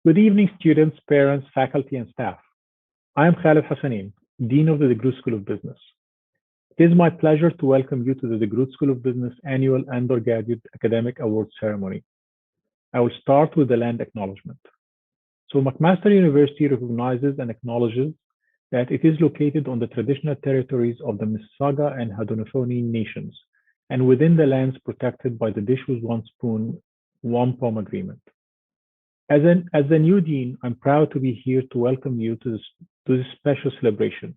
Good evening, students, parents, faculty, and staff. I am Khaled Hassanein, Dean of the DeGroote School of Business. It is my pleasure to welcome you to the DeGroote School of Business Annual Undergraduate Academic Awards ceremony. I will start with the land acknowledgement. So McMaster University recognizes and acknowledges that it is located on the traditional territories of the Mississauga and Haudenosaunee nations and within the lands protected by the Dish with One Spoon Wampum Agreement. As the new dean, I'm proud to be here to welcome you to this special celebration.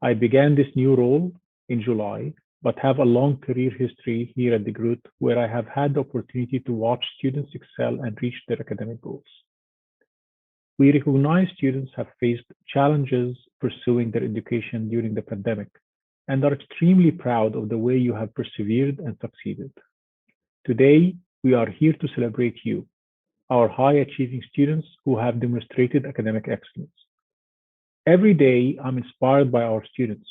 I began this new role in July, but have a long career history here at DeGroote, where I have had the opportunity to watch students excel and reach their academic goals. We recognize students have faced challenges pursuing their education during the pandemic and are extremely proud of the way you have persevered and succeeded. Today, we are here to celebrate you, our high-achieving students who have demonstrated academic excellence. Every day, I'm inspired by our students.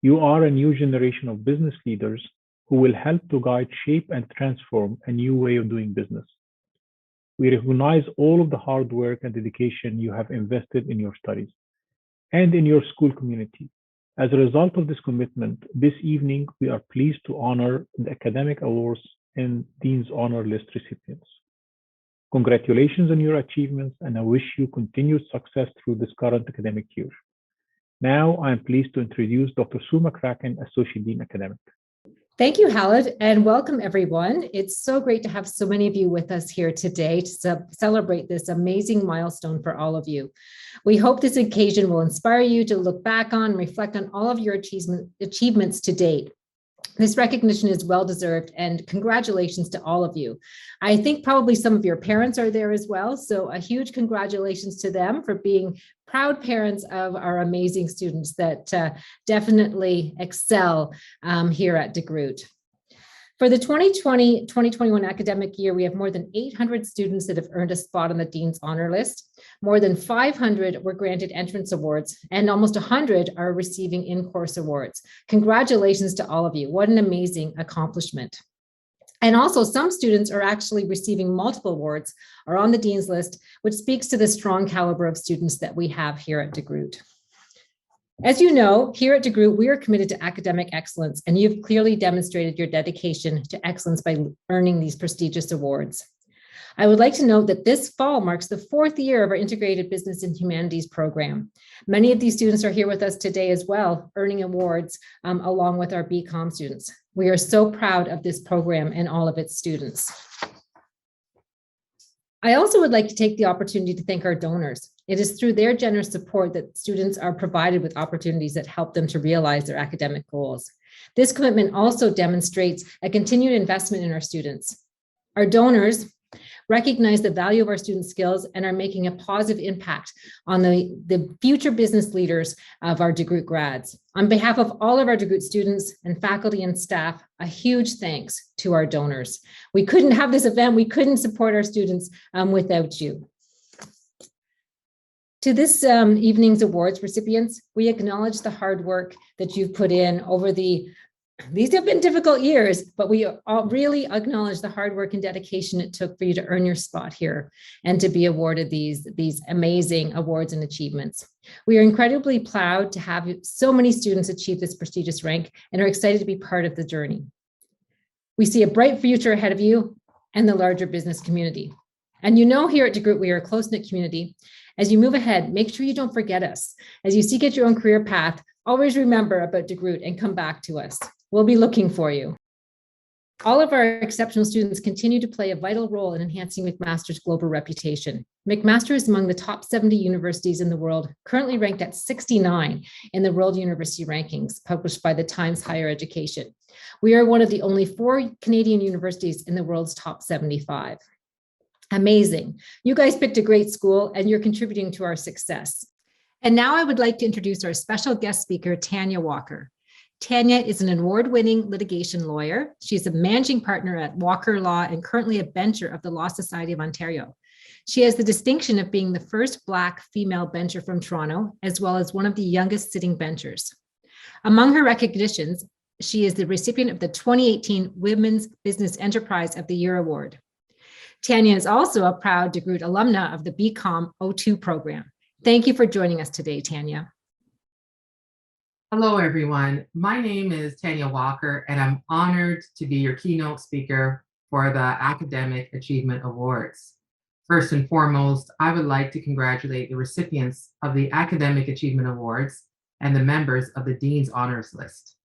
You are a new generation of business leaders who will help to guide, shape, and transform a new way of doing business. We recognize all of the hard work and dedication you have invested in your studies and in your school community. As a result of this commitment, this evening, we are pleased to honor the Academic Awards and Dean's Honor List recipients. Congratulations on your achievements, and I wish you continued success through this current academic year. Now, I am pleased to introduce Dr. Sue McCracken, Associate Dean Academic. Thank you, Khaled, and welcome everyone. It's so great to have so many of you with us here today to celebrate this amazing milestone for all of you. We hope this occasion will inspire you to look back on and reflect on all of your achievements to date. This recognition is well-deserved, and congratulations to all of you. I think probably some of your parents are there as well, so a huge congratulations to them for being proud parents of our amazing students that definitely excel here at DeGroote. For the 2020-2021 academic year, we have more than 800 students that have earned a spot on the Dean's Honor List. More than 500 were granted entrance awards, and almost 100 are receiving in-course awards. Congratulations to all of you. What an amazing accomplishment. And also, some students are actually receiving multiple awards, are on the Dean's List, which speaks to the strong caliber of students that we have here at DeGroote. As you know, here at DeGroote, we are committed to academic excellence, and you've clearly demonstrated your dedication to excellence by earning these prestigious awards. I would like to note that this fall marks the 4th year of our Integrated Business and Humanities program. Many of these students are here with us today as well, earning awards along with our BCom students. We are so proud of this program and all of its students. I also would like to take the opportunity to thank our donors. It is through their generous support that students are provided with opportunities that help them to realize their academic goals. This commitment also demonstrates a continued investment in our students. Our donors recognize the value of our student skills and are making a positive impact on the future business leaders of our DeGroote grads. On behalf of all of our DeGroote students and faculty and staff, a huge thanks to our donors. We couldn't have this event, we couldn't support our students without you. To this evening's awards recipients, we acknowledge the hard work that you've put in over these have been difficult years, but we all really acknowledge the hard work and dedication it took for you to earn your spot here and to be awarded these amazing awards and achievements. We are incredibly proud to have so many students achieve this prestigious rank and are excited to be part of the journey. We see a bright future ahead of you and the larger business community. And you know, here at DeGroote, we are a close-knit community. As you move ahead, make sure you don't forget us. As you seek out your own career path, always remember about DeGroote and come back to us. We'll be looking for you. All of our exceptional students continue to play a vital role in enhancing McMaster's global reputation. McMaster is among the top 70 universities in the world, currently ranked at 69 in the World University Rankings, published by the Times Higher Education. We are one of the only 4 Canadian universities in the world's top 75. Amazing. You guys picked a great school and you're contributing to our success. And now I would like to introduce our special guest speaker, Tanya Walker. Tanya is an award-winning litigation lawyer. She's a managing partner at Walker Law and currently a bencher of the Law Society of Ontario. She has the distinction of being the first Black female bencher from Toronto, as well as one of the youngest sitting benchers. Among her recognitions, she is the recipient of the 2018 Women's Business Enterprise of the Year Award. Tanya is also a proud DeGroote alumna of the BCom O2 program. Thank you for joining us today, Tanya. Hello, everyone. My name is Tanya Walker, and I'm honored to be your keynote speaker for the Academic Achievement Awards. First and foremost, I would like to congratulate the recipients of the Academic Achievement Awards and the members of the Dean's Honors List.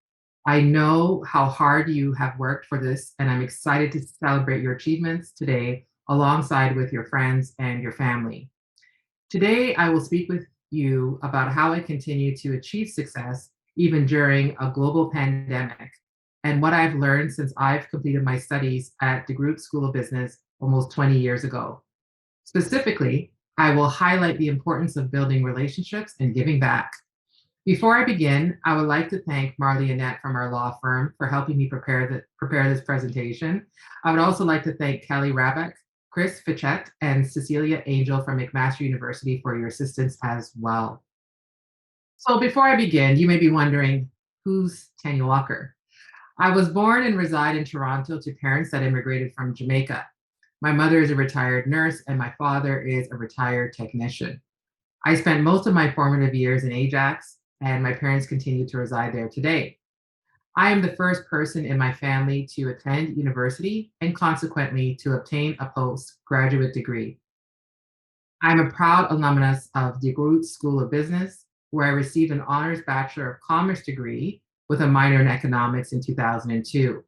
I know how hard you have worked for this, and I'm excited to celebrate your achievements today alongside with your friends and your family. Today, I will speak with you about how I continue to achieve success even during a global pandemic, and what I've learned since I've completed my studies at DeGroote School of Business almost 20 years ago. Specifically, I will highlight the importance of building relationships and giving back. Before I begin, I would like to thank Marley Annette from our law firm for helping me prepare this presentation. I would also like to thank Kelly Rabeck, Chris Fichette, and Cecilia Angel from McMaster University for your assistance as well. So before I begin, you may be wondering, who's Tanya Walker? I was born and reside in Toronto to parents that immigrated from Jamaica. My mother is a retired nurse and my father is a retired technician. I spent most of my formative years in Ajax, and my parents continue to reside there today. I am the first person in my family to attend university and consequently to obtain a postgraduate degree. I'm a proud alumnus of DeGroote School of Business, where I received an honors Bachelor of Commerce degree with a minor in economics in 2002.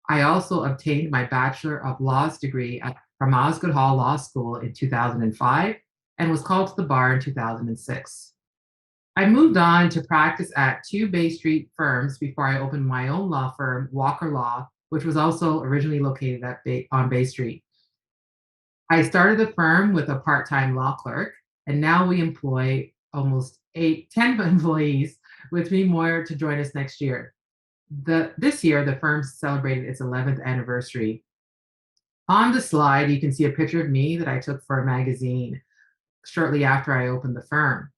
I also obtained my Bachelor of Laws degree from Osgoode Hall Law School in 2005 and was called to the bar in 2006. I moved on to practice at two Bay Street firms before I opened my own law firm, Walker Law, which was also originally located on Bay Street. I started the firm with a part-time law clerk, and now we employ almost 10 employees, with 3 more to join us next year. This year, the firm celebrated its 11th anniversary. On the slide, you can see a picture of me that I took for a magazine shortly after I opened the firm.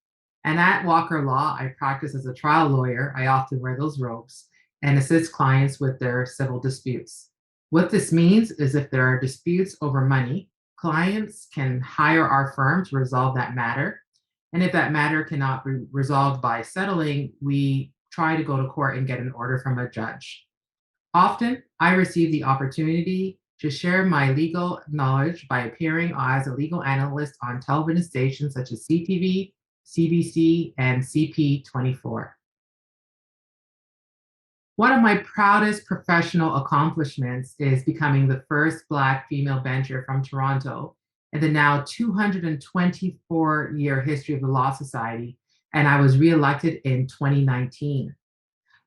And at Walker Law, I practice as a trial lawyer. I often wear those robes and assist clients with their civil disputes. What this means is if there are disputes over money, clients can hire our firm to resolve that matter. And if that matter cannot be resolved by settling, we try to go to court and get an order from a judge. Often, I receive the opportunity to share my legal knowledge by appearing as a legal analyst on television stations such as CTV, CBC, and CP24. One of my proudest professional accomplishments is becoming the first Black female bencher from Toronto in the now 224-year history of the Law Society, and I was reelected in 2019.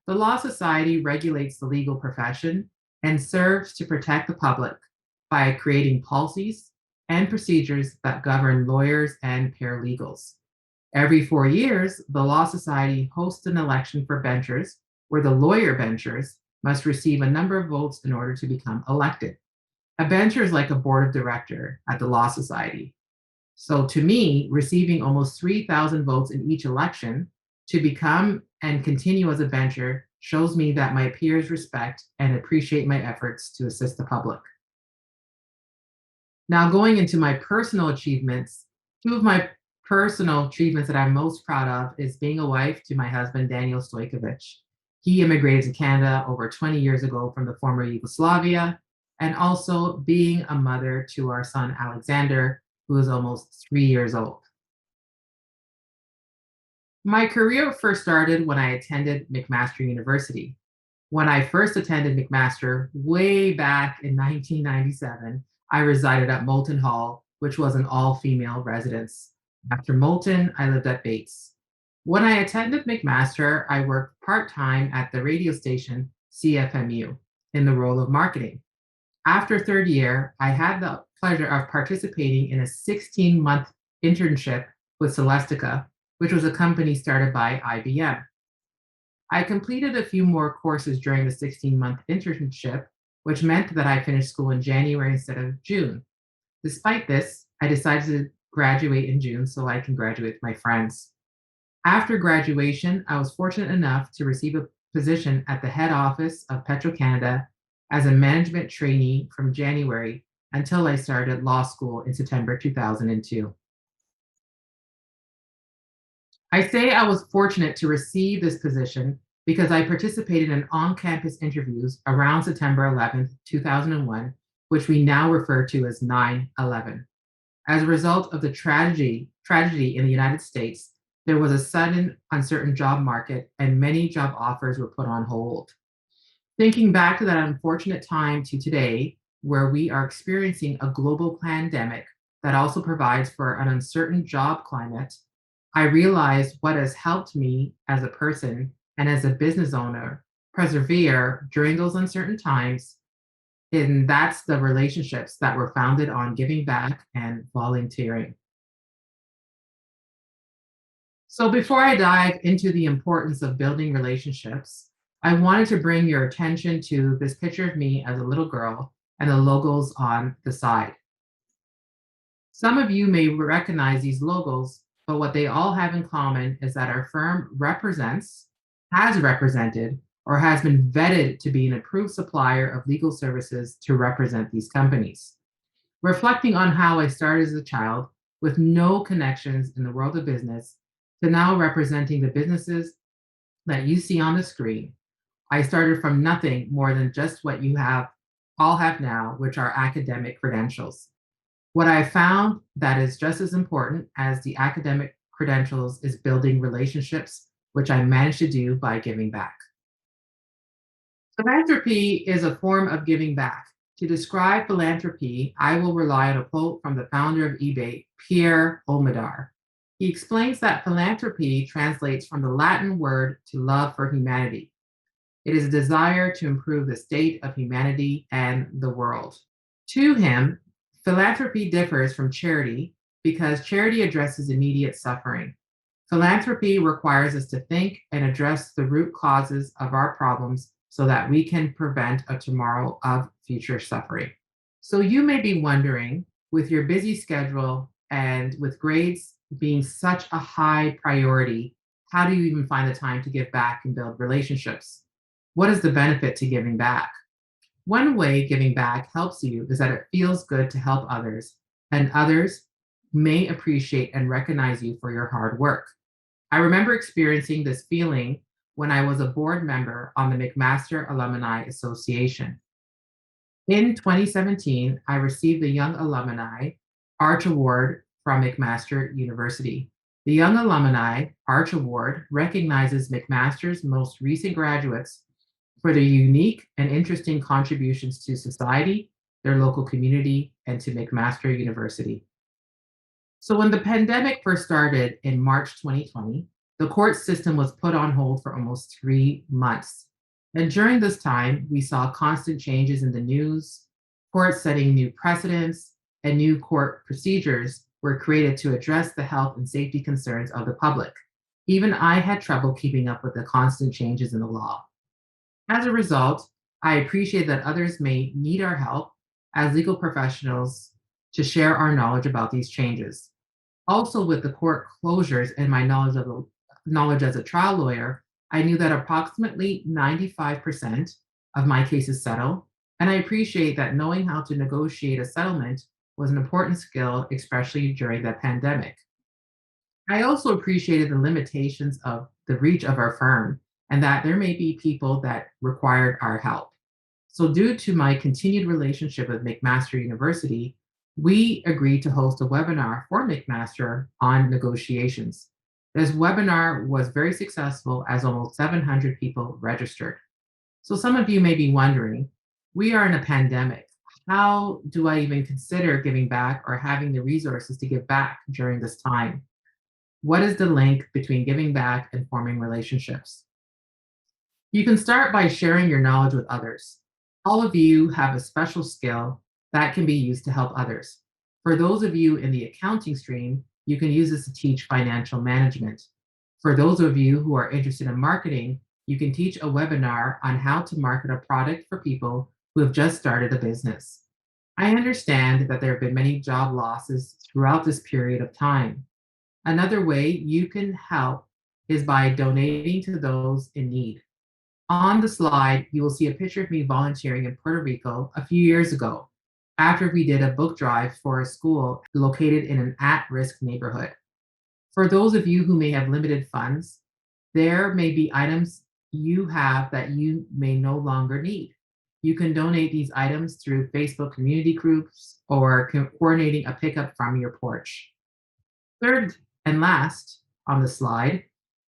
The Law Society regulates the legal profession and serves to protect the public by creating policies and procedures that govern lawyers and paralegals. Every 4 years, the Law Society hosts an election for benchers where the lawyer benchers must receive a number of votes in order to become elected. A bencher is like a board of director at the Law Society. So to me, receiving almost 3,000 votes in each election to become and continue as a bencher shows me that my peers respect and appreciate my efforts to assist the public. Now going into my personal achievements, 2 of my personal achievements that I'm most proud of is being a wife to my husband, Daniel Stojkovic. He immigrated to Canada over 20 years ago from the former Yugoslavia, and also being a mother to our son, Alexander, who is almost 3 years old. My career first started when I attended McMaster University. When I first attended McMaster way back in 1997, I resided at Moulton Hall, which was an all-female residence. After Moulton, I lived at Bates. When I attended McMaster, I worked part-time at the radio station CFMU in the role of marketing. After 3rd year, I had the pleasure of participating in a 16-month internship with Celestica, which was a company started by IBM. I completed a few more courses during the 16-month internship, which meant that I finished school in January instead of June. Despite this, I decided to graduate in June so I can graduate with my friends. After graduation, I was fortunate enough to receive a position at the head office of Petro-Canada as a management trainee from January until I started law school in September 2002. I say I was fortunate to receive this position because I participated in on-campus interviews around September 11th, 2001, which we now refer to as 9/11. As a result of the tragedy in the United States, there was a sudden uncertain job market and many job offers were put on hold. Thinking back to that unfortunate time to today, where we are experiencing a global pandemic that also provides for an uncertain job climate, I realized what has helped me as a person and as a business owner persevere during those uncertain times. And that's the relationships that were founded on giving back and volunteering. So before I dive into the importance of building relationships, I wanted to bring your attention to this picture of me as a little girl and the logos on the side. Some of you may recognize these logos, but what they all have in common is that our firm represents, has represented, or has been vetted to be an approved supplier of legal services to represent these companies. Reflecting on how I started as a child with no connections in the world of business to now representing the businesses that you see on the screen, I started from nothing more than just what you all have now, which are academic credentials. What I found that is just as important as the academic credentials is building relationships, which I managed to do by giving back. Philanthropy is a form of giving back. To describe philanthropy, I will rely on a quote from the founder of eBay, Pierre Omidyar. He explains that philanthropy translates from the Latin word to love for humanity. It is a desire to improve the state of humanity and the world. To him, philanthropy differs from charity because charity addresses immediate suffering. Philanthropy requires us to think and address the root causes of our problems so that we can prevent a tomorrow of future suffering. So you may be wondering, with your busy schedule and with grades being such a high priority, how do you even find the time to give back and build relationships? What is the benefit to giving back? One way giving back helps you is that it feels good to help others, and others may appreciate and recognize you for your hard work. I remember experiencing this feeling when I was a board member on the McMaster Alumni Association. In 2017, I received the Young Alumni Arch Award from McMaster University. The Young Alumni Arch Award recognizes McMaster's most recent graduates for their unique and interesting contributions to society, their local community, and to McMaster University. So when the pandemic first started in March 2020, the court system was put on hold for almost 3 months. And during this time, we saw constant changes in the news, courts setting new precedents, and new court procedures were created to address the health and safety concerns of the public. Even I had trouble keeping up with the constant changes in the law. As a result, I appreciate that others may need our help as legal professionals to share our knowledge about these changes. Also, with the court closures and my knowledge as a trial lawyer, I knew that approximately 95% of my cases settle, and I appreciate that knowing how to negotiate a settlement was an important skill, especially during the pandemic. I also appreciated the limitations of the reach of our firm and that there may be people that required our help. So due to my continued relationship with McMaster University, we agreed to host a webinar for McMaster on negotiations. This webinar was very successful as almost 700 people registered. So some of you may be wondering, we are in a pandemic. How do I even consider giving back or having the resources to give back during this time? What is the link between giving back and forming relationships? You can start by sharing your knowledge with others. All of you have a special skill that can be used to help others. For those of you in the accounting stream, you can use this to teach financial management. For those of you who are interested in marketing, you can teach a webinar on how to market a product for people who have just started a business. I understand that there have been many job losses throughout this period of time. Another way you can help is by donating to those in need. On the slide, you will see a picture of me volunteering in Puerto Rico a few years ago. after we did a book drive for a school located in an at-risk neighborhood. For those of you who may have limited funds, there may be items you have that you may no longer need. You can donate these items through Facebook community groups or coordinating a pickup from your porch. Third and last on the slide,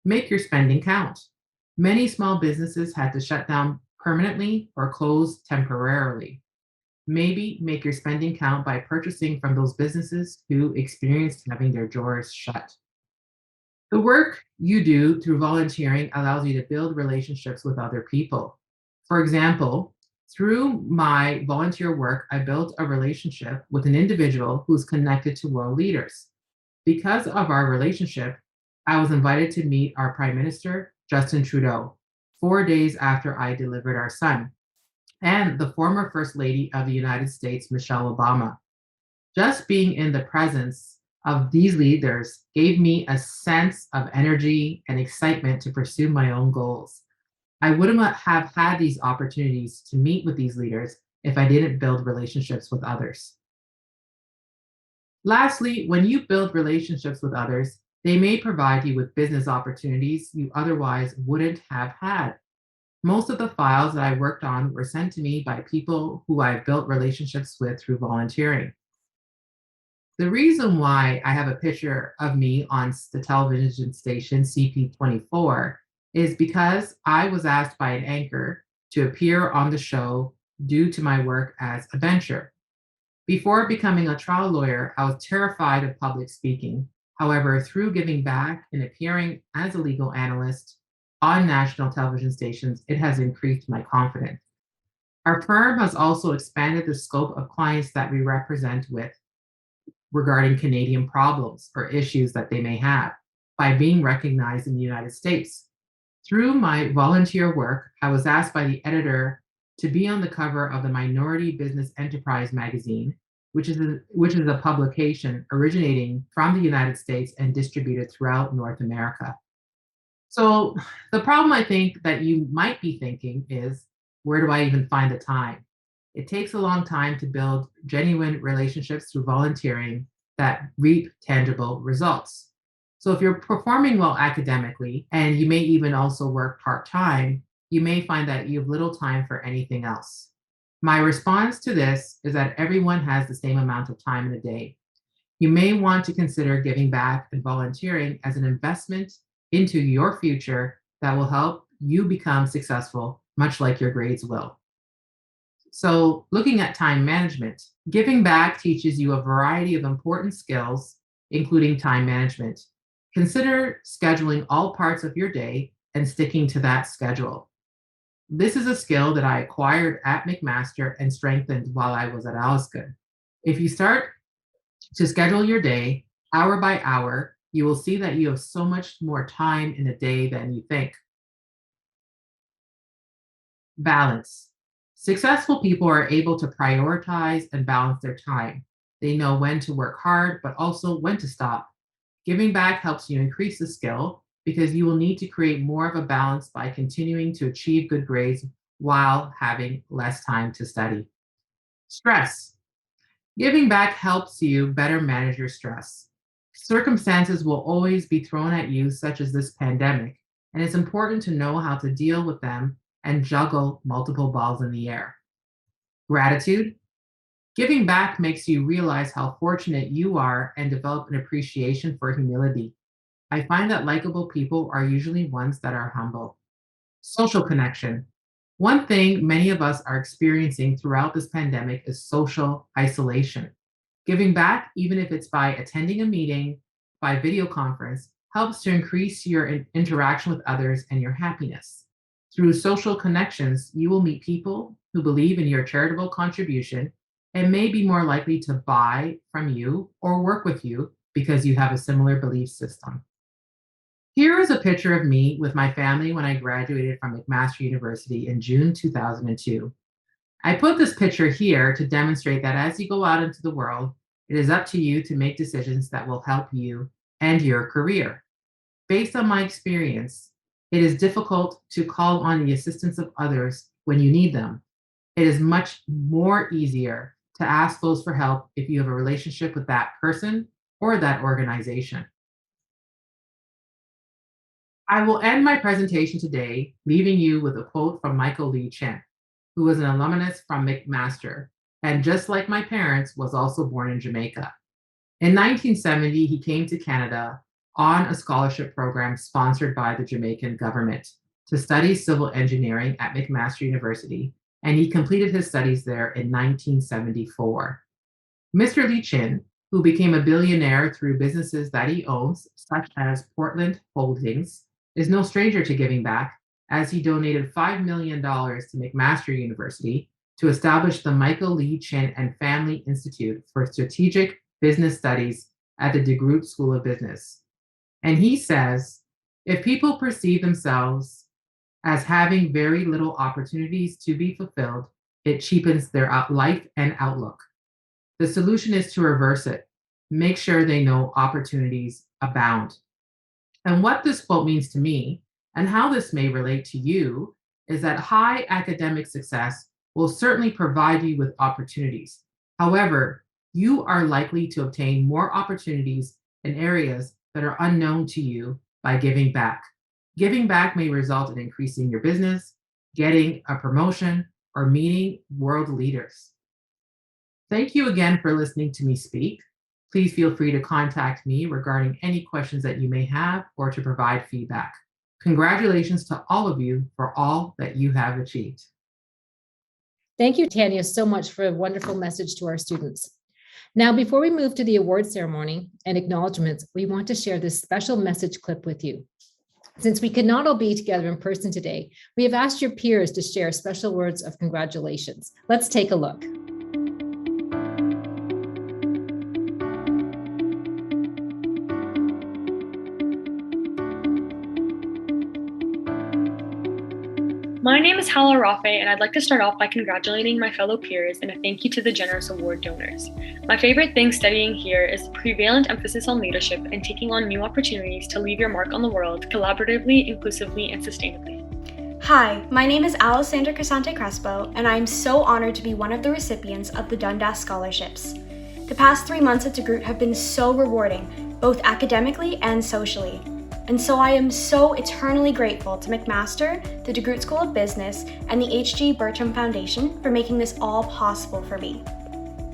make your spending count. Many small businesses had to shut down permanently or close temporarily. Maybe make your spending count by purchasing from those businesses who experienced having their doors shut. The work you do through volunteering allows you to build relationships with other people. For example, through my volunteer work, I built a relationship with an individual who's connected to world leaders. Because of our relationship, I was invited to meet our Prime Minister, Justin Trudeau, 4 days after I delivered our son, and the former First Lady of the United States, Michelle Obama. Just being in the presence of these leaders gave me a sense of energy and excitement to pursue my own goals. I wouldn't have had these opportunities to meet with these leaders if I didn't build relationships with others. Lastly, when you build relationships with others, they may provide you with business opportunities you otherwise wouldn't have had. Most of the files that I worked on were sent to me by people who I've built relationships with through volunteering. The reason why I have a picture of me on the television station CP24 is because I was asked by an anchor to appear on the show due to my work as a bencher. Before becoming a trial lawyer, I was terrified of public speaking. However, through giving back and appearing as a legal analyst on national television stations, it has increased my confidence. Our firm has also expanded the scope of clients that we represent with regarding Canadian problems or issues that they may have by being recognized in the United States. Through my volunteer work, I was asked by the editor to be on the cover of the Minority Business Enterprise magazine, which is a publication originating from the United States and distributed throughout North America. So the problem I think that you might be thinking is, where do I even find the time? It takes a long time to build genuine relationships through volunteering that reap tangible results. So if you're performing well academically, and you may even also work part-time, you may find that you have little time for anything else. My response to this is that everyone has the same amount of time in a day. You may want to consider giving back and volunteering as an investment into your future that will help you become successful, much like your grades will. So looking at time management, giving back teaches you a variety of important skills, including time management. Consider scheduling all parts of your day and sticking to that schedule. This is a skill that I acquired at McMaster and strengthened while I was at Alaska. If you start to schedule your day hour by hour, you will see that you have so much more time in a day than you think. Balance. Successful people are able to prioritize and balance their time. They know when to work hard, but also when to stop. Giving back helps you increase the skill because you will need to create more of a balance by continuing to achieve good grades while having less time to study. Stress. Giving back helps you better manage your stress. Circumstances will always be thrown at you, such as this pandemic, and it's important to know how to deal with them and juggle multiple balls in the air. Gratitude. Giving back makes you realize how fortunate you are and develop an appreciation for humility. I find that likable people are usually ones that are humble. Social connection. One thing many of us are experiencing throughout this pandemic is social isolation. Giving back, even if it's by attending a meeting, by video conference, helps to increase your interaction with others and your happiness. Through social connections, you will meet people who believe in your charitable contribution and may be more likely to buy from you or work with you because you have a similar belief system. Here is a picture of me with my family when I graduated from McMaster University in June 2002. I put this picture here to demonstrate that as you go out into the world, it is up to you to make decisions that will help you and your career. Based on my experience, it is difficult to call on the assistance of others when you need them. It is much more easier to ask those for help if you have a relationship with that person or that organization. I will end my presentation today leaving you with a quote from Michael Lee Chin, who was an alumnus from McMaster, and just like my parents, was also born in Jamaica. In 1970, he came to Canada on a scholarship program sponsored by the Jamaican government to study civil engineering at McMaster University, and he completed his studies there in 1974. Mr. Lee Chin, who became a billionaire through businesses that he owns, such as Portland Holdings, is no stranger to giving back, as he donated $5 million to McMaster University to establish the Michael Lee Chin and Family Institute for Strategic Business Studies at the DeGroote School of Business. And he says, if people perceive themselves as having very little opportunities to be fulfilled, it cheapens their life and outlook. The solution is to reverse it. Make sure they know opportunities abound. And what this quote means to me, and how this may relate to you, is that high academic success will certainly provide you with opportunities. However, you are likely to obtain more opportunities in areas that are unknown to you by giving back. Giving back may result in increasing your business, getting a promotion, or meeting world leaders. Thank you again for listening to me speak. Please feel free to contact me regarding any questions that you may have or to provide feedback. Congratulations to all of you for all that you have achieved. Thank you, Tanya, so much for a wonderful message to our students. Now, before we move to the award ceremony and acknowledgements, we want to share this special message clip with you. Since we could not all be together in person today, we have asked your peers to share special words of congratulations. Let's take a look. My name is Hala Rafe, and I'd like to start off by congratulating my fellow peers and a thank you to the generous award donors. My favorite thing studying here is the prevalent emphasis on leadership and taking on new opportunities to leave your mark on the world collaboratively, inclusively, and sustainably. Hi, my name is Alessandra Casante Crespo, and I am so honored to be one of the recipients of the Dundas Scholarships. The past 3 months at DeGroote have been so rewarding, both academically and socially. And so I am so eternally grateful to McMaster, the DeGroote School of Business, and the H.G. Bertram Foundation for making this all possible for me.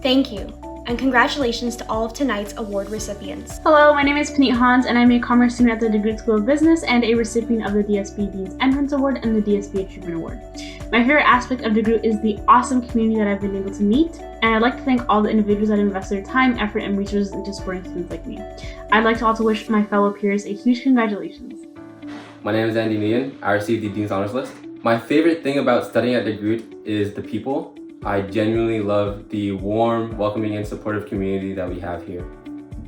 Thank you, and congratulations to all of tonight's award recipients. Hello, my name is Paneet Hans, and I'm a commerce student at the DeGroote School of Business and a recipient of the DSB Dean's Entrance Award and the DSB Achievement Award. My favorite aspect of DeGroote is the awesome community that I've been able to meet, and I'd like to thank all the individuals that invest their time, effort, and resources into supporting students like me. I'd like to also wish my fellow peers a huge congratulations. My name is Andy Nguyen. I received the Dean's Honors List. My favorite thing about studying at DeGroote is the people. I genuinely love the warm, welcoming, and supportive community that we have here.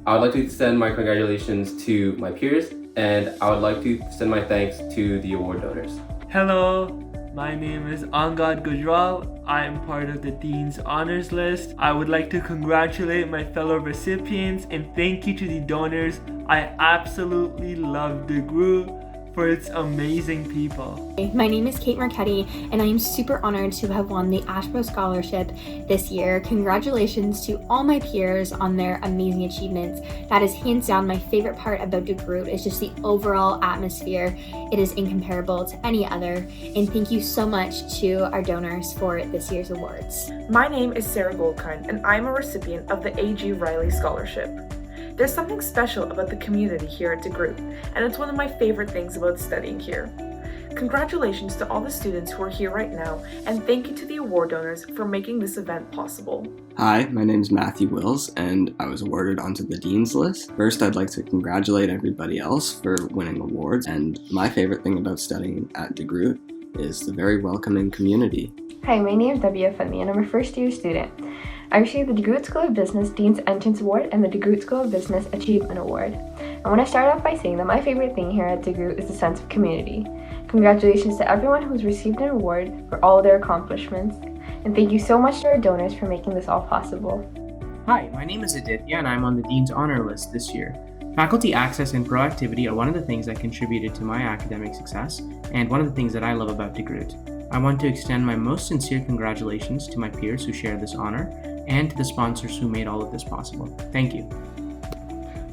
I would like to extend my congratulations to my peers, and I would like to send my thanks to the award donors. Hello, my name is Angad Gujral. I am part of the Dean's Honors List. I would like to congratulate my fellow recipients and thank you to the donors. I absolutely love DeGroote for its amazing people. My name is Kate Marchetti, and I am super honored to have won the Ashbro Scholarship this year. Congratulations to all my peers on their amazing achievements. That is hands down my favorite part about DeGroote is just the overall atmosphere. It is incomparable to any other, and thank you so much to our donors for this year's awards. My name is Sarah Goldkind, and I'm a recipient of the A.G. Riley Scholarship. There's something special about the community here at DeGroote, and it's one of my favorite things about studying here. Congratulations to all the students who are here right now, and thank you to the award donors for making this event possible. Hi, my name is Matthew Wills, and I was awarded onto the Dean's List. First, I'd like to congratulate everybody else for winning awards, and my favorite thing about studying at DeGroote is the very welcoming community. Hi, my name is Debbie Effendi, and I'm a first-year student. I received the DeGroote School of Business Dean's Entrance Award and the DeGroote School of Business Achievement Award. I want to start off by saying that my favorite thing here at DeGroote is the sense of community. Congratulations to everyone who's received an award for all of their accomplishments, and thank you so much to our donors for making this all possible. Hi, my name is Aditya, and I'm on the Dean's Honor List this year. Faculty access and proactivity are one of the things that contributed to my academic success, and one of the things that I love about DeGroote. I want to extend my most sincere congratulations to my peers who share this honor. and to the sponsors who made all of this possible. Thank you.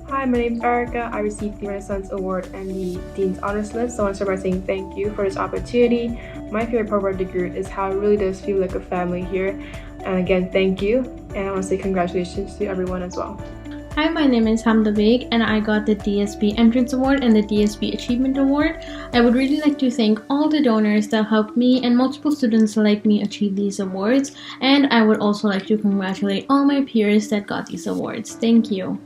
Hi, my name is Erica. I received the Renaissance Award and the Dean's Honors List. So I want to start by saying thank you for this opportunity. My favorite part about DeGroote is how it really does feel like a family here. And again, thank you. And I want to say congratulations to everyone as well. Hi, my name is Hamda Beg and I got the DSP Entrance Award and the DSP Achievement Award. I would really like to thank all the donors that helped me and multiple students like me achieve these awards. And I would also like to congratulate all my peers that got these awards. Thank you.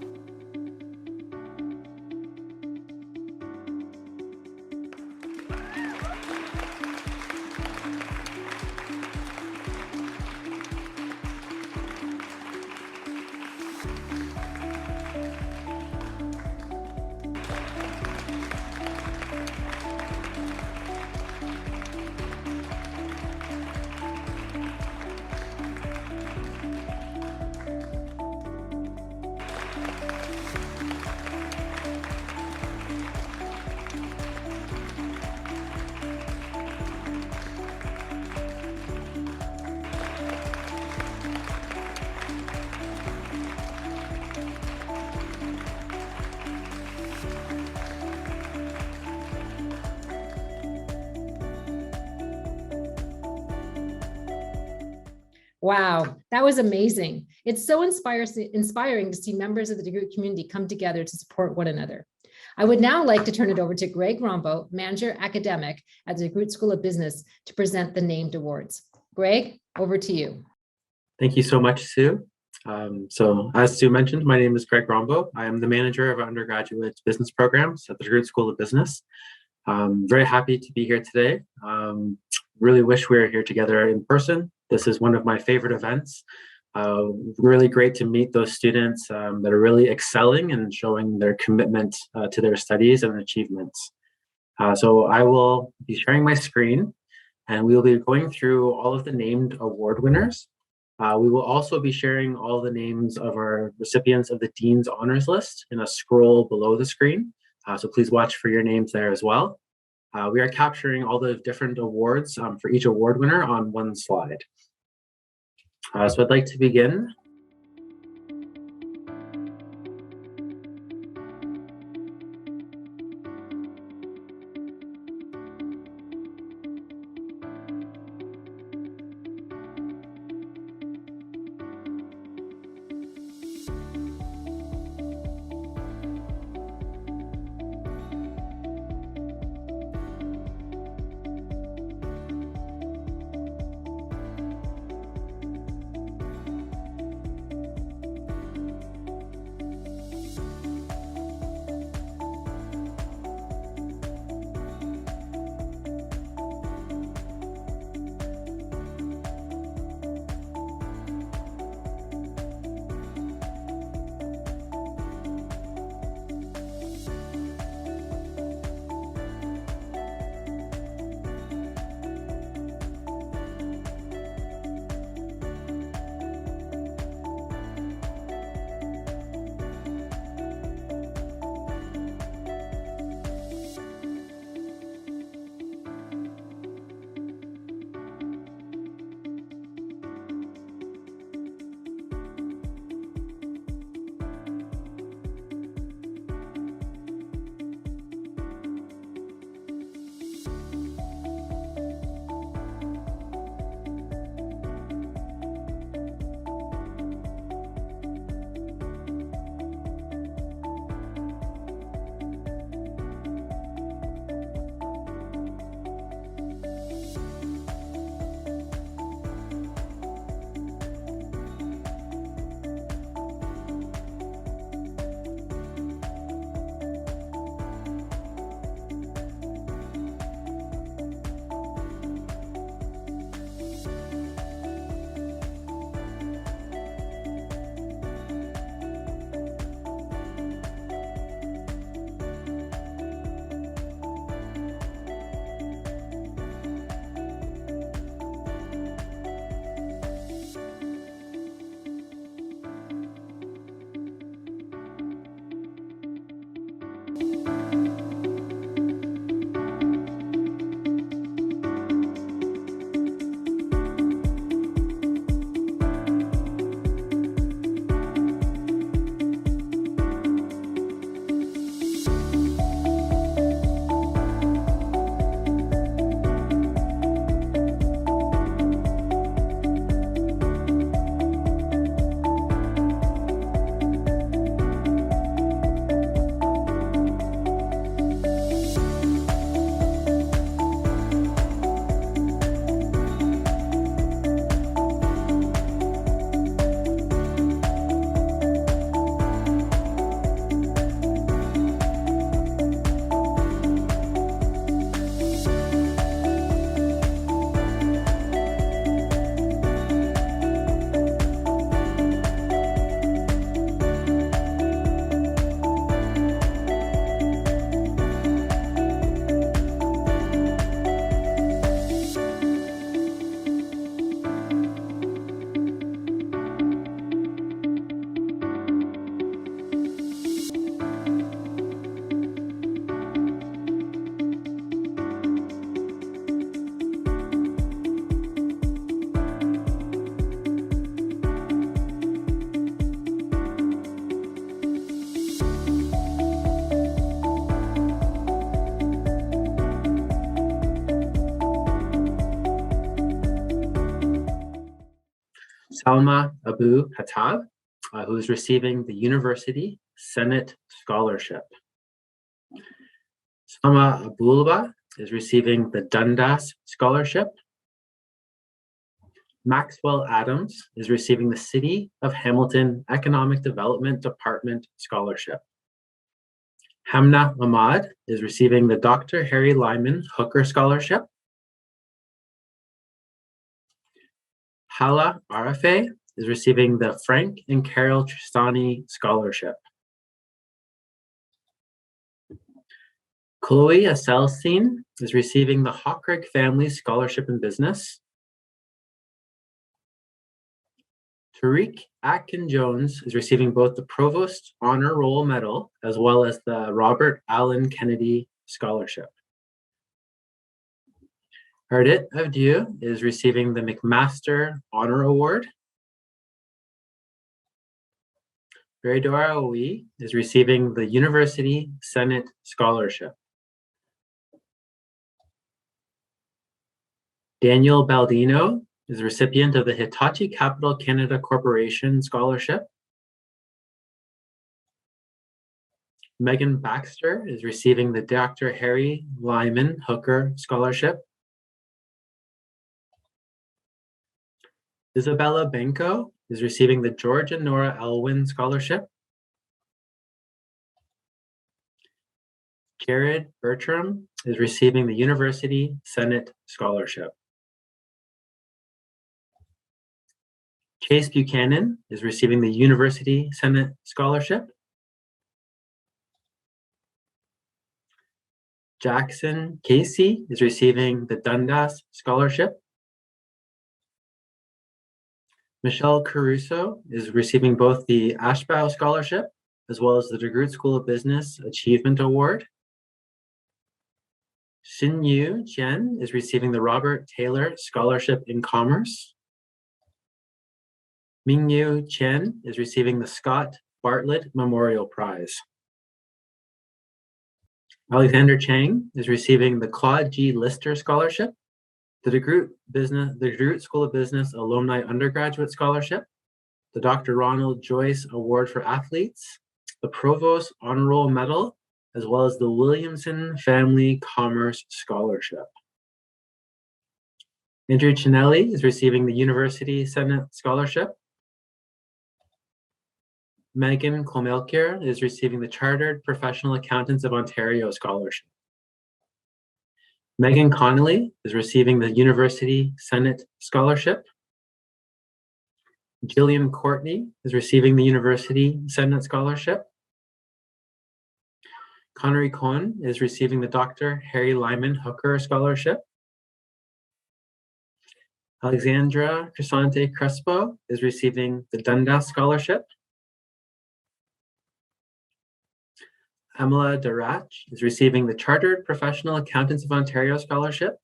Wow, that was amazing. It's so inspiring to see members of the DeGroote community come together to support one another. I would now like to turn it over to Greg Rambeau, Manager Academic at the DeGroote School of Business, to present the named awards. Greg, over to you. Thank you so much, Sue. So as Sue mentioned, my name is Greg Rambeau. I am the manager of undergraduate business programs at the DeGroote School of Business. I'm very happy to be here today. Really wish we were here together in person. This is one of my favorite events. Really great to meet those students that are really excelling and showing their commitment to their studies and achievements. So I will be sharing my screen and we will be going through all of the named award winners. We will also be sharing all the names of our recipients of the Dean's Honors List in a scroll below the screen. So please watch for your names there as well. We are capturing all the different awards for each award winner on one slide. So I'd like to begin. Salma Abu Hattab, who is receiving the University Senate Scholarship. Sama Abulba is receiving the Dundas Scholarship. Maxwell Adams is receiving the City of Hamilton Economic Development Department Scholarship. Hamna Ahmad is receiving the Dr. Harry Lyman Hooker Scholarship. Hala Arafe is receiving the Frank and Carol Tristani Scholarship. Chloe Aselstein is receiving the Hockrig Family Scholarship in Business. Tariq Atkin-Jones is receiving both the Provost Honor Roll Medal as well as the Robert Allen Kennedy Scholarship. Ardit Avdiu is receiving the McMaster Honor Award. Veridora Owi is receiving the University Senate Scholarship. Daniel Baldino is a recipient of the Hitachi Capital Canada Corporation Scholarship. Megan Baxter is receiving the Dr. Harry Lyman Hooker Scholarship. Isabella Benko is receiving the George and Nora Elwin Scholarship. Jared Bertram is receiving the University Senate Scholarship. Chase Buchanan is receiving the University Senate Scholarship. Jackson Casey is receiving the Dundas Scholarship. Michelle Caruso is receiving both the Ashbow Scholarship as well as the DeGroote School of Business Achievement Award. Xinyu Chen is receiving the Robert Taylor Scholarship in Commerce. Mingyu Chen is receiving the Scott Bartlett Memorial Prize. Alexander Chang is receiving the Claude G. Lister Scholarship, the DeGroote School of Business Alumni Undergraduate Scholarship, the Dr. Ronald Joyce Award for Athletes, the Provost Honor Roll Medal, as well as the Williamson Family Commerce Scholarship. Andrew Chinelli is receiving the University Senate Scholarship. Megan Kolmelkir is receiving the Chartered Professional Accountants of Ontario Scholarship. Megan Connolly is receiving the University Senate Scholarship. Gillian Courtney is receiving the University Senate Scholarship. Connery Cohn is receiving the Dr. Harry Lyman Hooker Scholarship. Alexandra Crisante Crespo is receiving the Dundas Scholarship. Amala Darach is receiving the Chartered Professional Accountants of Ontario Scholarship,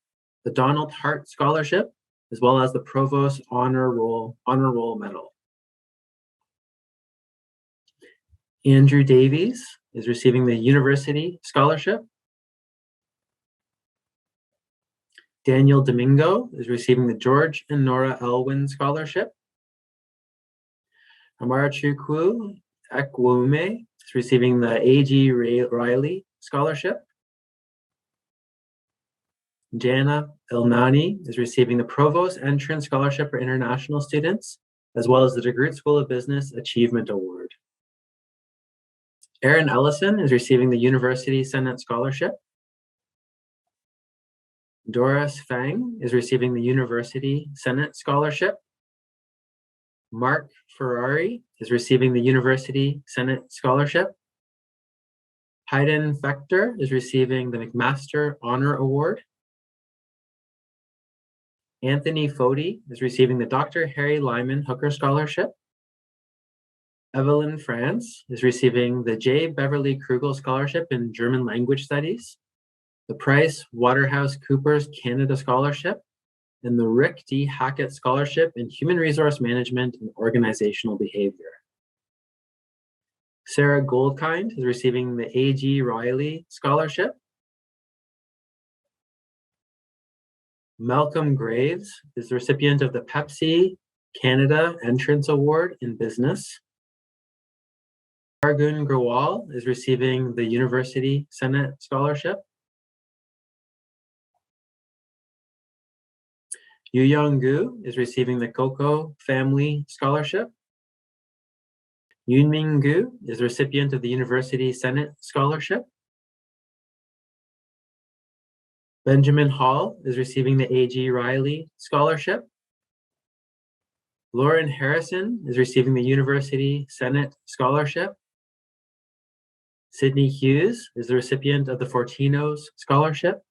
the Donald Hart Scholarship, as well as the Provost Honor Roll Medal. Andrew Davies is receiving the University Scholarship. Daniel Domingo is receiving the George and Nora Elwin Scholarship. Amara Chukwu Ekwume is receiving the A.G. Riley Scholarship. Jana Elnani is receiving the Provost Entrance Scholarship for International Students, as well as the DeGroote School of Business Achievement Award. Erin Ellison is receiving the University Senate Scholarship. Doris Fang is receiving the University Senate Scholarship. Mark Ferrari is receiving the University Senate Scholarship. Hayden Fector is receiving the McMaster Honor Award. Anthony Foti is receiving the Dr. Harry Lyman Hooker Scholarship. Evelyn France is receiving the J. Beverly Krugel Scholarship in German Language Studies, the Price Waterhouse Coopers Canada Scholarship, and the Rick D. Hackett Scholarship in Human Resource Management and Organizational Behavior. Sarah Goldkind is receiving the A.G. Riley Scholarship. Malcolm Graves is the recipient of the Pepsi Canada Entrance Award in Business. Argun Grawal is receiving the University Senate Scholarship. Yu Young Gu is receiving the Coco Family Scholarship. Yunming Gu is the recipient of the University Senate Scholarship. Benjamin Hall is receiving the A.G. Riley Scholarship. Lauren Harrison is receiving the University Senate Scholarship. Sydney Hughes is the recipient of the Fortinos Scholarship.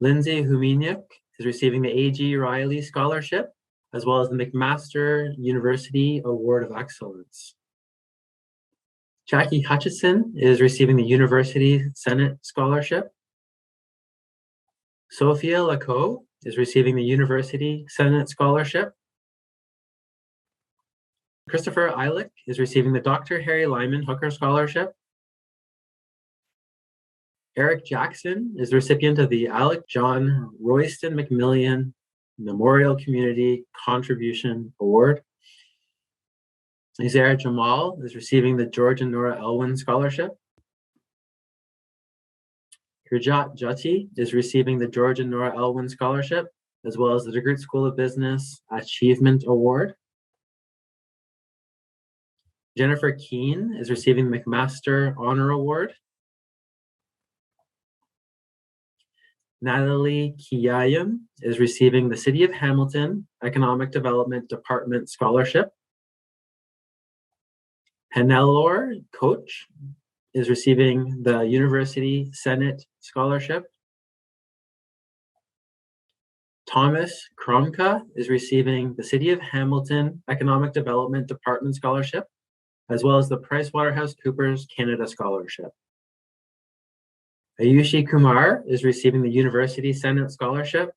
Lindsay Huminiuk is receiving the A.G. Riley Scholarship, as well as the McMaster University Award of Excellence. Jackie Hutchison is receiving the University Senate Scholarship. Sophia Lacoe is receiving the University Senate Scholarship. Christopher Eilick is receiving the Dr. Harry Lyman Hooker Scholarship. Eric Jackson is the recipient of the Alec John Royston McMillan Memorial Community Contribution Award. Isaiah Jamal is receiving the George and Nora Elwin Scholarship. Gurjat Jati is receiving the George and Nora Elwin Scholarship, as well as the DeGroote School of Business Achievement Award. Jennifer Keene is receiving the McMaster Honor Award. Natalie Kiyayam is receiving the City of Hamilton Economic Development Department Scholarship. Hannelore Coach is receiving the University Senate Scholarship. Thomas Kromka is receiving the City of Hamilton Economic Development Department Scholarship, as well as the PricewaterhouseCoopers Canada Scholarship. Ayushi Kumar is receiving the University Senate Scholarship.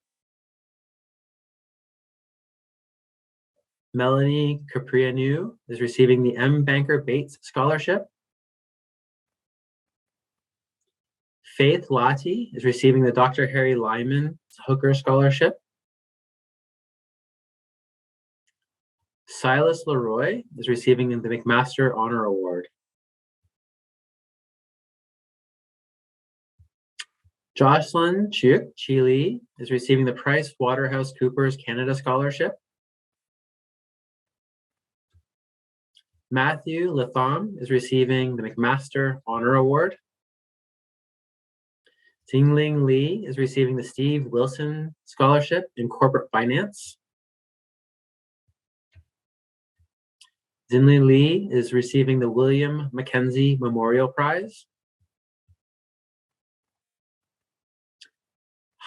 Melanie Caprianu is receiving the M. Banker Bates Scholarship. Faith Lati is receiving the Dr. Harry Lyman Hooker Scholarship. Silas Leroy is receiving the McMaster Honor Award. Jocelyn Chuk Chili is receiving the PricewaterhouseCoopers Canada Scholarship. Matthew Latham is receiving the McMaster Honor Award. Tingling Lee is receiving the Steve Wilson Scholarship in Corporate Finance. Zinli Lee is receiving the William Mackenzie Memorial Prize.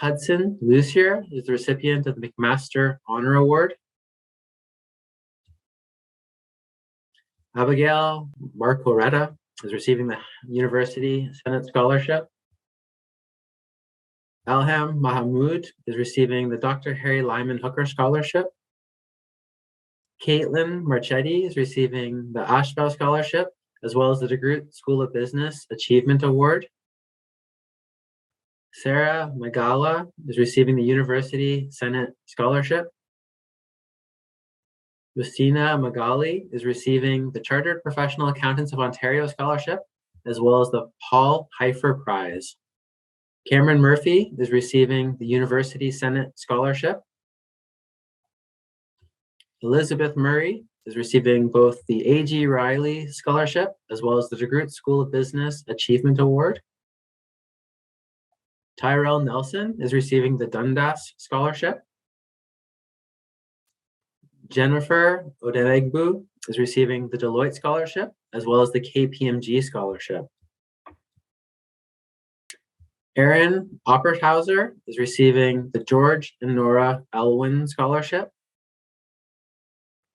Hudson Lucier is the recipient of the McMaster Honor Award. Abigail Marcoretta is receiving the University Senate Scholarship. Alham Mahamud is receiving the Dr. Harry Lyman Hooker Scholarship. Caitlin Marchetti is receiving the Ashbel Scholarship, as well as the DeGroote School of Business Achievement Award. Sarah Magala is receiving the University Senate Scholarship. Justina Magali is receiving the Chartered Professional Accountants of Ontario Scholarship, as well as the Paul Heifer Prize. Cameron Murphy is receiving the University Senate Scholarship. Elizabeth Murray is receiving both the A.G. Riley Scholarship, as well as the DeGroote School of Business Achievement Award. Tyrell Nelson is receiving the Dundas Scholarship. Jennifer Odenegbu is receiving the Deloitte Scholarship, as well as the KPMG Scholarship. Erin Opperthauser is receiving the George and Nora Elwin Scholarship.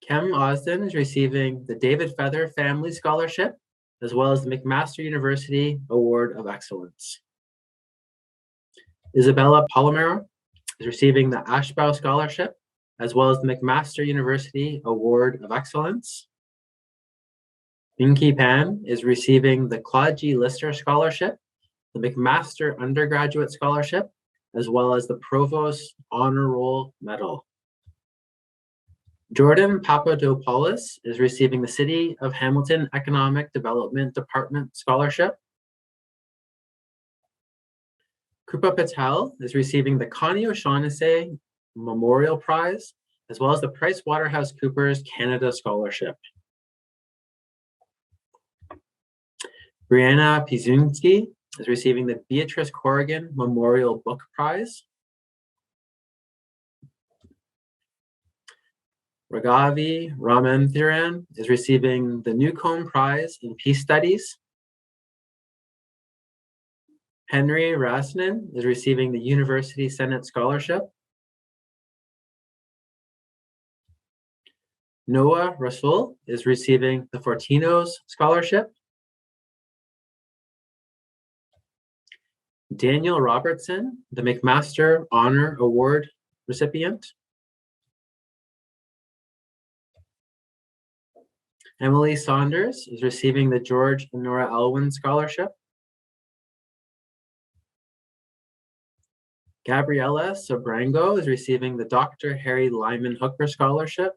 Kem Osden is receiving the David Feather Family Scholarship, as well as the McMaster University Award of Excellence. Isabella Palomero is receiving the Ashbel Scholarship, as well as the McMaster University Award of Excellence. Minky Pan is receiving the Claude G. Lister Scholarship, the McMaster Undergraduate Scholarship, as well as the Provost Honor Roll Medal. Jordan Papadopoulos is receiving the City of Hamilton Economic Development Department Scholarship. Krupa Patel is receiving the Connie O'Shaughnessy Memorial Prize, as well as the PricewaterhouseCoopers Canada Scholarship. Brianna Pizunski is receiving the Beatrice Corrigan Memorial Book Prize. Raghavi Ramanathiran is receiving the Newcomb Prize in Peace Studies. Henry Rasnin is receiving the University Senate Scholarship. Noah Rasul is receiving the Fortinos Scholarship. Daniel Robertson, the McMaster Honor Award recipient. Emily Saunders is receiving the George and Nora Elwin Scholarship. Gabriella Sobrango is receiving the Dr. Harry Lyman Hooker Scholarship.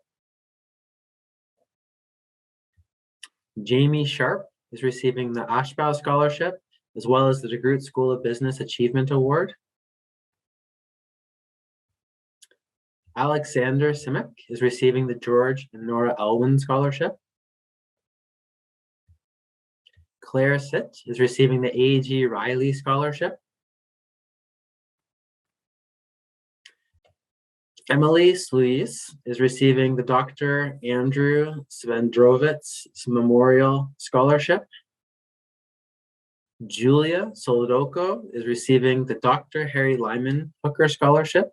Jamie Sharp is receiving the Ashbow Scholarship, as well as the DeGroote School of Business Achievement Award. Alexander Simic is receiving the George and Nora Elwin Scholarship. Claire Sitt is receiving the A.G. Riley Scholarship. Emily Sluis is receiving the Dr. Andrew Svendrovitz Memorial Scholarship. Julia Solodoko is receiving the Dr. Harry Lyman Hooker Scholarship.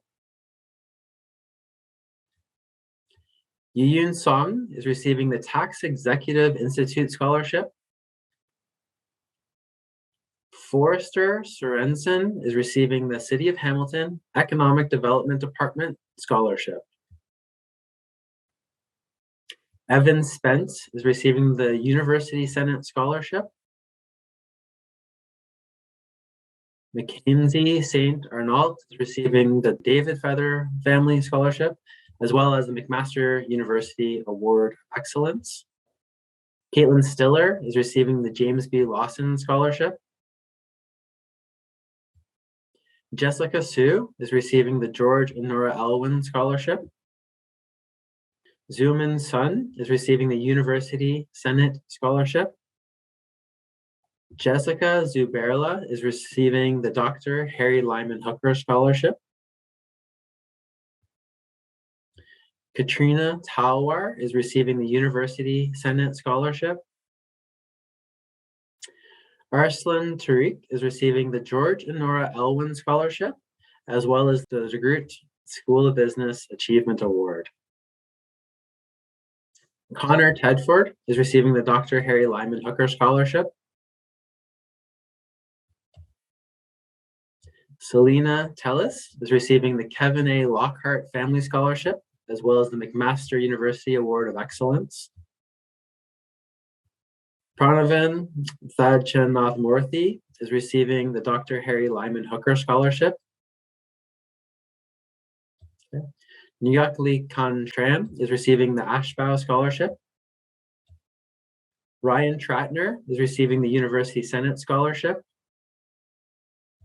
Yiyun Song is receiving the Tax Executive Institute Scholarship. Forrester Sorensen is receiving the City of Hamilton Economic Development Department Scholarship. Evan Spence is receiving the University Senate Scholarship. Mackenzie St. Arnault is receiving the David Feather Family Scholarship, as well as the McMaster University Award of Excellence. Caitlin Stiller is receiving the James B. Lawson Scholarship. Jessica Sue is receiving the George and Nora Elwin Scholarship. Zuman Sun is receiving the University Senate Scholarship. Jessica Zuberla is receiving the Dr. Harry Lyman Hooker Scholarship. Katrina Talwar is receiving the University Senate Scholarship. Arslan Tariq is receiving the George and Nora Elwin Scholarship, as well as the DeGroote School of Business Achievement Award. Connor Tedford is receiving the Dr. Harry Lyman Hooker Scholarship. Selena Tellis is receiving the Kevin A. Lockhart Family Scholarship, as well as the McMaster University Award of Excellence. Pranavan Thadchanathmurthy is receiving the Dr. Harry Lyman Hooker Scholarship. Nyakli Kantran is receiving the Ashbow Scholarship. Ryan Tratner is receiving the University Senate Scholarship.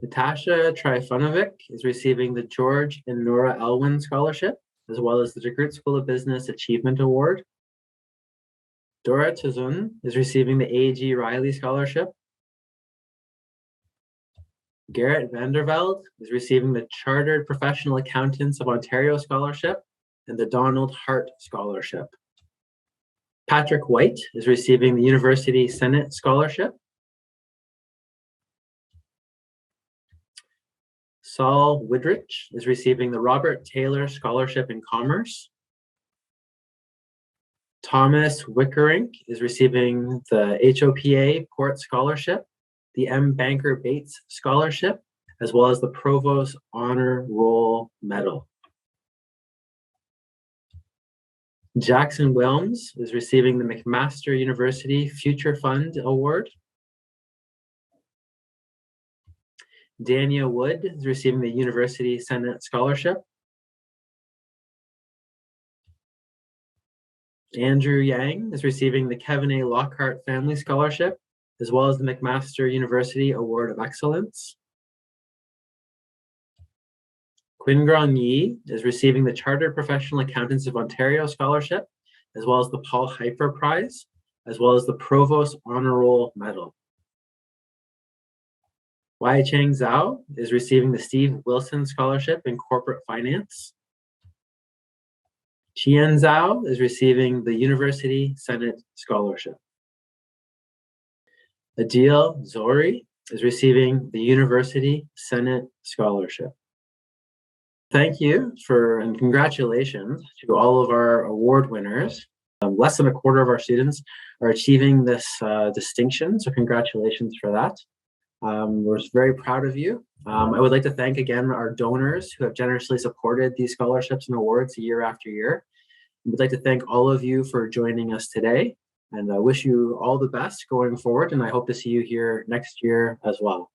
Natasha Trifunovic is receiving the George and Nora Elwin Scholarship, as well as the DeGroote School of Business Achievement Award. Dora Tazun is receiving the A.G. Riley Scholarship. Garrett Vanderveld is receiving the Chartered Professional Accountants of Ontario Scholarship and the Donald Hart Scholarship. Patrick White is receiving the University Senate Scholarship. Saul Widrich is receiving the Robert Taylor Scholarship in Commerce. Thomas Wickerink is receiving the HOPA Port Scholarship, the M. Banker Bates Scholarship, as well as the Provost Honor Roll Medal. Jackson Wilms is receiving the McMaster University Future Fund Award. Dania Wood is receiving the University Senate Scholarship. Andrew Yang is receiving the Kevin A. Lockhart Family Scholarship, as well as the McMaster University Award of Excellence. Quinn Gran Yi is receiving the Chartered Professional Accountants of Ontario Scholarship, as well as the Paul Hyper Prize, as well as the Provost Honor Roll Medal. Wai Chang Zhao is receiving the Steve Wilson Scholarship in Corporate Finance. Qian Zhao is receiving the University Senate Scholarship. Adil Zori is receiving the University Senate Scholarship. Thank you and congratulations to all of our award winners. Less than a quarter of our students are achieving this distinction, so congratulations for that. We're very proud of you. I would like to thank again our donors who have generously supported these scholarships and awards year after year. We'd like to thank all of you for joining us today, and I wish you all the best going forward, and I hope to see you here next year as well.